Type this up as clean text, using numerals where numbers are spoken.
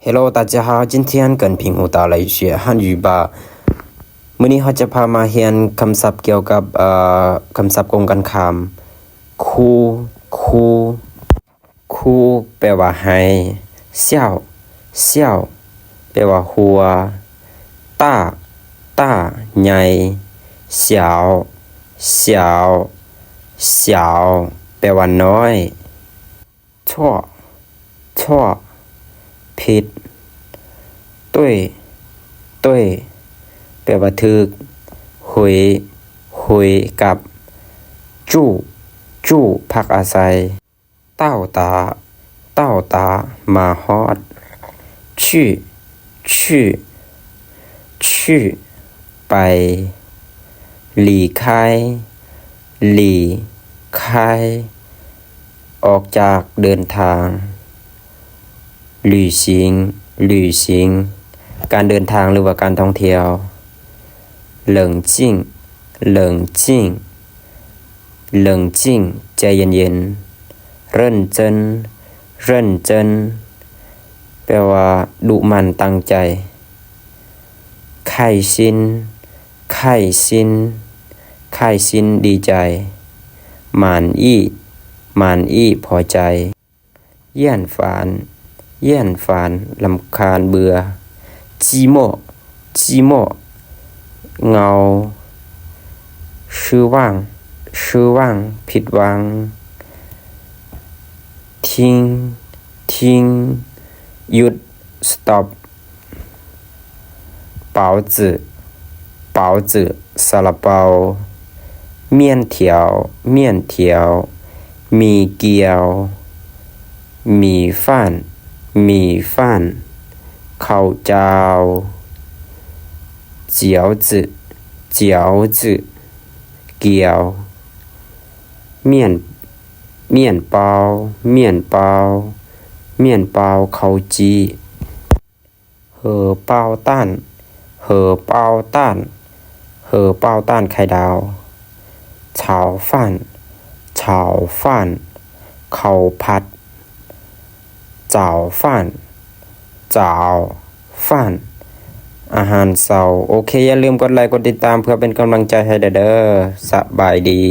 Hello，大家好，今天跟平湖岛来学汉语吧。มื้อนี้เราจะพามาเรียนคำศัพท์เกี่ยวกับคำศัพท์กงกันข้ามคูแปลว่าให้เสี่ยวแปลว่าหัวต้าใหญ่เสียวแปลว่าน้อยชั่วผิดตุ้ยแปลว่าถึกหุยกับจู้พักอาศัยเต้าตามาฮอดชื่อไปหลีคายออกจากเดินทาง旅行การเดินทางหรือว่าการท่องเที่ยว冷静ใจเย็นๆ认真แปลว่าดุมันตั้งใจ开心ดีใจหม่านอี้พอใจเยี่ยนฝานลำคาญเบื่อจีโม่เงาชื่อว่างผิดหวังทิ้งหยุด stop เป๋าจื่อซาลาเปาเมี่ยนเถียวมีเกียวมีฟ่านข้าวเจ้าเจียวจื่อเกียวเมี่ยนเปาข้าวจีเหอเปาต้านไข่ดาวเฉาฟ่านข้าวผัดเจ้าฟ่านอาหารเช้าโอเคอย่าลืมกดไลค์กดติดตามเพื่อเป็นกำลังใจให้เด้อสบายดี